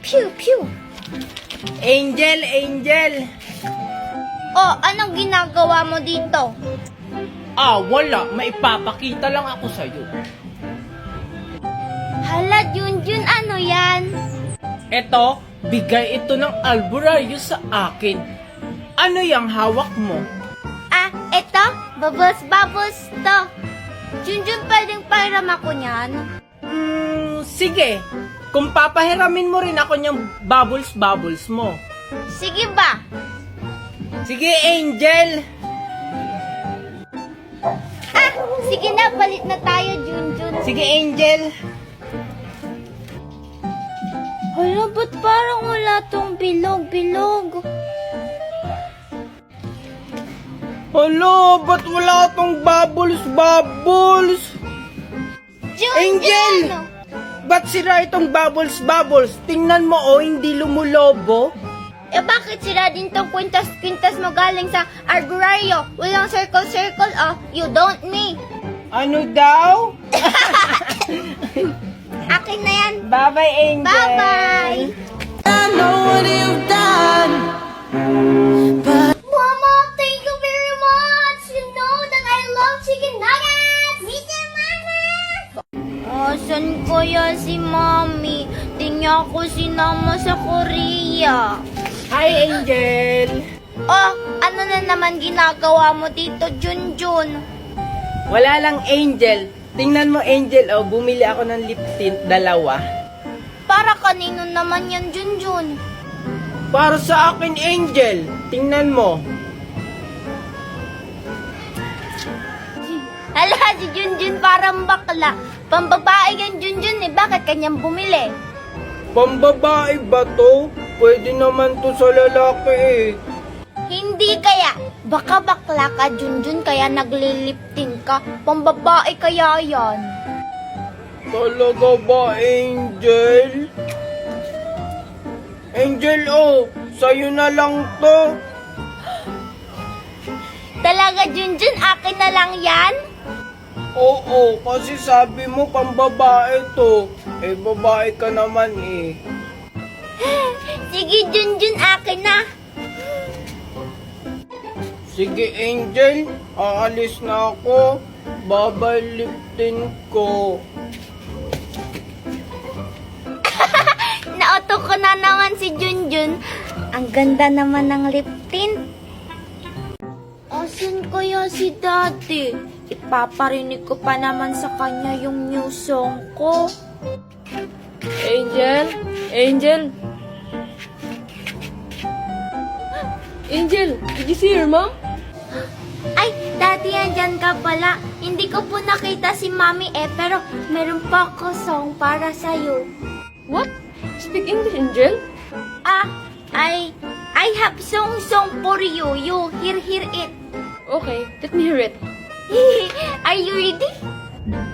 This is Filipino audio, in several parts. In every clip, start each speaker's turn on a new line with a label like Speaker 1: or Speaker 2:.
Speaker 1: Pew, pew.
Speaker 2: Angel, Angel!
Speaker 1: Oh, anong ginagawa mo dito?
Speaker 2: Wala. Maipapakita lang ako sa'yo.
Speaker 1: Hala, Junjun, ano yan?
Speaker 2: Eto, bigay ito ng albularyo sa akin. Ano yung hawak mo?
Speaker 1: Eto? Bubbles, bubbles to. Junjun, pwedeng pahiram ako niyan?
Speaker 2: Sige. Kung papahiramin mo rin ako niyang bubbles mo.
Speaker 1: Sige ba?
Speaker 2: Sige, Angel!
Speaker 1: Sige na, balit na tayo, Junjun.
Speaker 2: Sige, Angel!
Speaker 1: Hala, ba't parang wala tong bilog-bilog?
Speaker 2: Hala, ba't wala tong bubbles?
Speaker 1: Junjun!
Speaker 2: Angel! Ba't sira itong bubbles? Tingnan mo, hindi lumulobo.
Speaker 1: Bakit sila din tong kwintas-kwintas mo galing sa albularyo? Walang circle-circle, you don't me.
Speaker 2: Ano daw?
Speaker 1: Akin na yan.
Speaker 2: Bye-bye, Angel!
Speaker 1: Bye-bye!
Speaker 2: I know what you've done.
Speaker 1: Mama, thank you very much! You know that I love chicken nuggets! Me too, Mama! Asan kaya si Mommy? Di niya ako sinama sa Korea.
Speaker 2: Hi, Angel!
Speaker 1: Ano na naman ginagawa mo dito, Junjun?
Speaker 2: Wala lang, Angel. Tingnan mo, Angel, bumili ako ng lip tint, 2.
Speaker 1: Para kanino naman yan, Junjun?
Speaker 2: Para sa akin, Angel. Tingnan mo.
Speaker 1: Hala, si Junjun parang bakla. Pambabae yan, Junjun Bakit kanyang bumili?
Speaker 2: Pambabae ba to? Pwede naman to sa lalaki
Speaker 1: Hindi kaya. Baka bakla ka, Junjun, kaya nagliliptin ka. Pambabae kaya yan.
Speaker 2: Talaga ba, Angel? Angel, sa'yo na lang to.
Speaker 1: Talaga, Junjun, akin na lang yan?
Speaker 2: Oo, kasi sabi mo pambabae to. Babae ka naman
Speaker 1: Sige, Junjun, akin na.
Speaker 2: Sige, Angel. Aalis na ako. Babaliptin ko.
Speaker 1: Naoto ko na naman si Junjun. Ang ganda naman ng lip tint. Asan kaya si Daddy? Ipaparinig ko pa naman sa kanya yung new song ko.
Speaker 3: Angel? Angel, did you see your mom?
Speaker 1: Ay, Daddy, andyan ka pala. Hindi ko po nakita si Mommy pero meron pa ako song para sa'yo.
Speaker 3: What? Speak English, Angel?
Speaker 1: I have song for you. You hear it.
Speaker 3: Okay, let me hear it.
Speaker 1: Are you ready?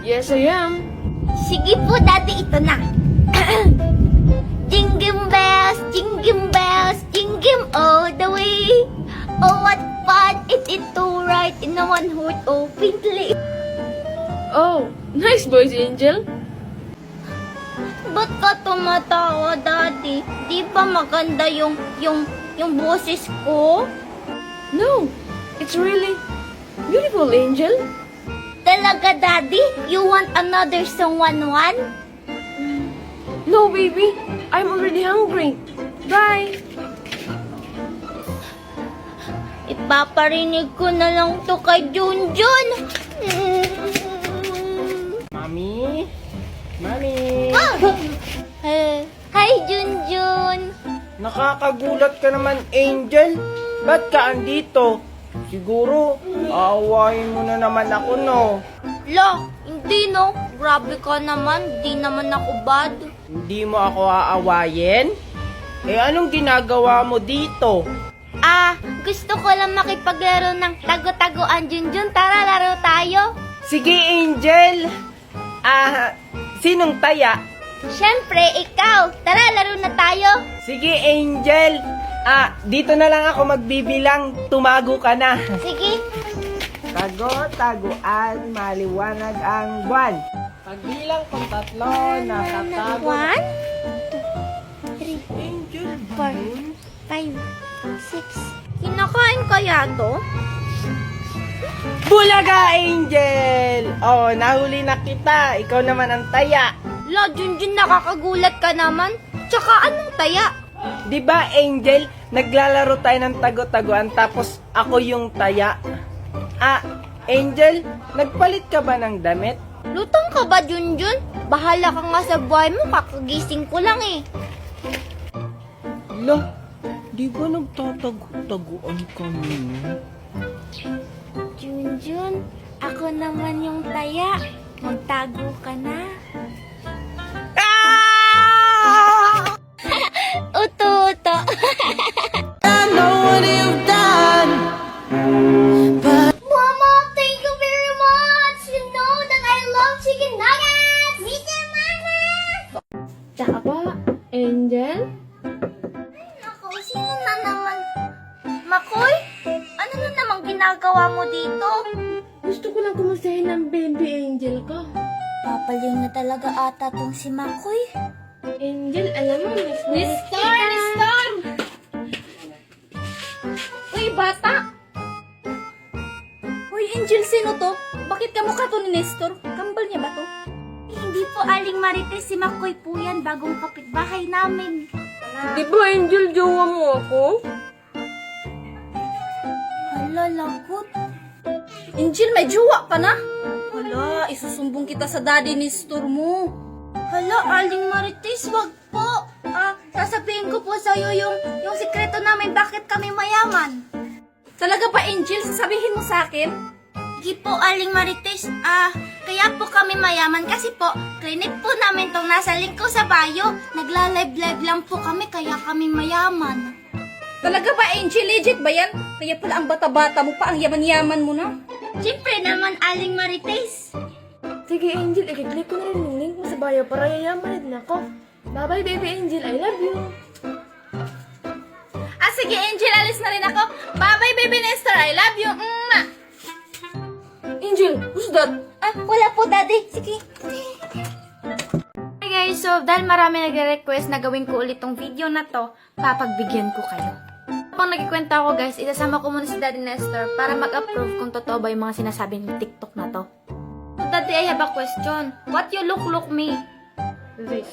Speaker 3: Yes, I am.
Speaker 1: Sige po, Daddy, ito na. Jingle bells, jingle all the way. Oh, what fun it is to ride in a one-horse open sleigh.
Speaker 3: Oh, nice voice, Angel.
Speaker 1: Ba't ka tumatawa, Daddy? Di ba maganda yung boses ko?
Speaker 3: No, it's really beautiful, Angel.
Speaker 1: Talaga, Daddy? You want another song, one?
Speaker 3: No, baby. I'm already hungry. Bye.
Speaker 1: Ipaparinig ko na lang to kay Junjun.
Speaker 2: Mami?
Speaker 1: Hi, Junjun.
Speaker 2: Nakakagulat ka naman, Angel. Ba't ka andito? Siguro, aawahin mo na naman ako, no?
Speaker 1: Lo, hindi no. Grabe ka naman. Di naman ako bad.
Speaker 2: Hindi mo ako aawayin? Anong ginagawa mo dito?
Speaker 1: Gusto ko lang makipaglaro ng tago-taguan, Junjun. Tara, laro tayo.
Speaker 2: Sige, Angel. Sinong taya?
Speaker 1: Siyempre, ikaw. Tara, laro na tayo.
Speaker 2: Sige, Angel. Dito na lang ako magbibilang. Tumago ka na.
Speaker 1: Sige.
Speaker 2: Tago-taguan, maliwanag ang buwan. Pagbilang kong 3, nakatago.
Speaker 1: 1, 2, 3,
Speaker 2: Angel ba
Speaker 1: 4,
Speaker 2: yun?
Speaker 1: 5, 6. Kinakain kaya to?
Speaker 2: Bulaga, Angel! Oh, nahuli na kita. Ikaw naman ang taya.
Speaker 1: La, Junjun, nakakagulat ka naman. Tsaka anong taya?
Speaker 2: Di ba, Angel? Naglalaro tayo ng tago-taguan tapos ako yung taya. Ah, Angel, nagpalit ka ba ng damit?
Speaker 1: Lutang ka ba, Junjun? Bahala ka nga sa buhay mo, kakagising ko lang eh.
Speaker 2: Lo, di ba nagtatago-taguan kami?
Speaker 1: Junjun, ako naman yung taya. Magtago ka na. Uto-uto. Mama, thank you very much. You know that I love chicken nuggets. Me too, Mama.
Speaker 3: Tsaka pa, Angel?
Speaker 1: Naku, sino na naman? Makoy, ano na namang ginagawa mo dito?
Speaker 3: Gusto ko lang kumustahin ang baby Angel ko.
Speaker 1: Papaliw na talaga ata tong si Makoy.
Speaker 3: Angel, alam mo,
Speaker 1: Nestor! Uy, bata! Uy, Angel, sino to? Bakit kamukha to ni Nestor? Kambal niya ba to? Hindi po, Aling Marites. Si Makoy po yan, bagong kapitbahay namin.
Speaker 3: Di ba Angel, jowa mo ako?
Speaker 1: Hala, lagot.
Speaker 4: Angel, may jowa ka na? Hala, isusumbong kita sa daddy ni Nestor mo.
Speaker 1: Hala, Aling Marites, wag po. Sasabihin ko po sa'yo yung sikreto namin bakit kami mayaman.
Speaker 4: Talaga ba, Angel? Sasabihin mo sa akin?
Speaker 1: Hindi po, Aling Marites. Kaya po kami mayaman kasi po, klinik po namin tong nasa lingko sa bayo. Nagla-live-live lang po kami kaya kami mayaman.
Speaker 4: Talaga ba, Angel? Legit ba yan? Kaya pala ang bata-bata mo pa, ang yaman-yaman mo na.
Speaker 1: Siyempre naman, Aling Marites.
Speaker 3: Sige Angel, i-click ko na rin yung link mo sa bio para yayaman din ako. Bye-bye baby Angel, I love you.
Speaker 4: Sige, Angel, alis na rin ako. Bye-bye, baby Nestor. I love you. Mwah!
Speaker 3: Angel, who's that?
Speaker 1: Wala po, Daddy. Sige. Hey guys, so dahil marami nagre-request na gawin ko ulit tong video na to, papagbigyan ko kayo. Kapag nagkikwenta ako guys, isasama ko muna si Daddy Nestor para mag-approve kung totoo ba yung mga sinasabi ng TikTok na to. So Daddy, I have a question. What you look me?
Speaker 3: This.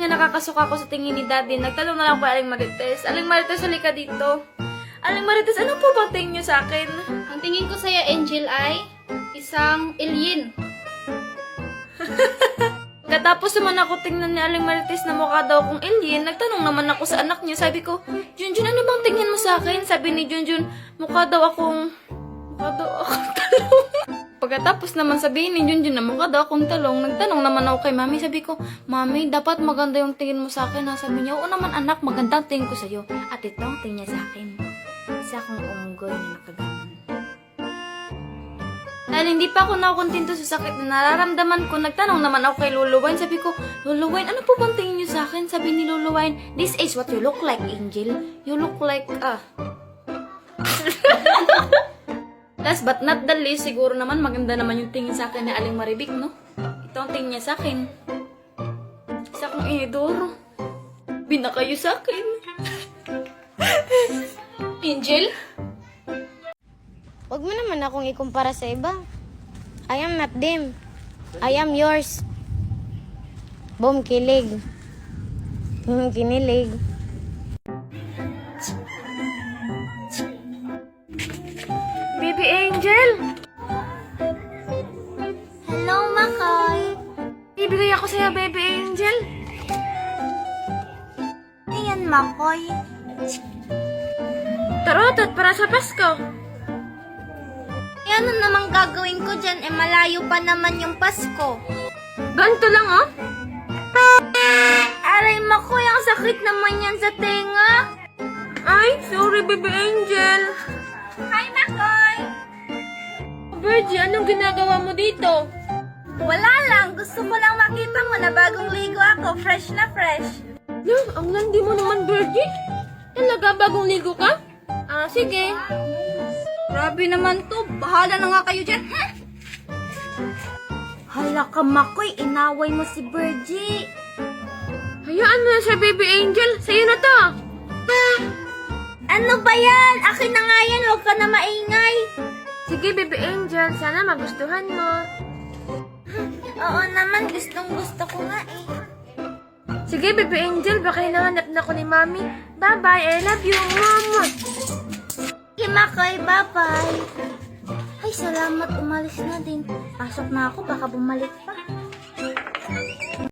Speaker 1: Nakakasuka ko sa tingin ni Daddy. Nagtanong na lang kay Aling Marites. Aling Marites, halika dito. Aling Marites, ano po bang tingin niyo sa akin?
Speaker 4: Ang tingin ko sa'yo, Angel, ay isang alien.
Speaker 1: Katapos naman ako tingnan ni Aling Marites na mukha daw kong alien, nagtanong naman ako sa anak niya. Sabi ko, Junjun, ano bang tingin mo sa akin? Sabi ni Junjun, mukha daw akong talong. Pagkatapos naman sabihin ni Junjun na mukha daw akong talong, nagtanong naman ako kay Mami. Sabi ko, Mami, dapat maganda yung tingin mo sa akin. Sabi niya, oo naman anak, maganda ang tingin ko sa'yo. At ito ang tingin niya sa akin. Isa akong unggoy na nakaganon. Dahil hindi pa ako nakontento sa sakit na nararamdaman ko, nagtanong naman ako kay Lolo Wine. Sabi ko, Lolo Wine, ano po bang tingin niyo sa akin? Sabi ni Lolo Wine, this is what you look like, Angel. You look like, Last but not the least, siguro naman maganda naman yung tingin sa akin ni Aling Maribik, no? Ito ang tingin niya sa akin. Isa akong inidoro. Bina kayo sa akin.
Speaker 4: Angel?
Speaker 1: Huwag mo naman akong ikumpara sa iba. I am not them. I am yours. Boom, kilig. Kinilig.
Speaker 3: Baby Angel!
Speaker 1: Hello, Makoy.
Speaker 3: Ibigay ako sa'yo, Baby Angel.
Speaker 1: Ayan, Makoy.
Speaker 3: Tarotot para sa Pasko.
Speaker 1: Ano namang gagawin ko dyan? Malayo pa naman yung Pasko.
Speaker 3: Ganto lang, oh.
Speaker 1: Aray, Makoy, ang sakit naman yan sa tenga.
Speaker 3: Ay, sorry, Baby Angel.
Speaker 1: Hi, Makoy.
Speaker 3: Virgie, anong ginagawa mo dito?
Speaker 1: Wala lang. Gusto ko lang makita mo na bagong ligo ako. Fresh na fresh.
Speaker 3: No, ang landi mo naman, Virgie. Talaga, bagong ligo ka? Sige.
Speaker 4: Grabe naman to. Bahala na nga kayo dyan.
Speaker 1: Hala ka, Makoy, inaway mo si Virgie.
Speaker 3: Hayaan mo na siya, baby angel. Sa'yo na to.
Speaker 1: Ano ba yan? Akin na nga yan, huwag ka na maingay.
Speaker 3: Sige, baby angel. Sana magustuhan mo.
Speaker 1: Oo naman, gustong gusto ko nga eh.
Speaker 3: Sige, baby angel. Baka hinahanap na ko ni mami. Bye-bye. I love you, mama.
Speaker 1: Sige, Makoy, bye-bye. Ay, salamat, umalis na din. Pasok na ako, baka bumalik pa.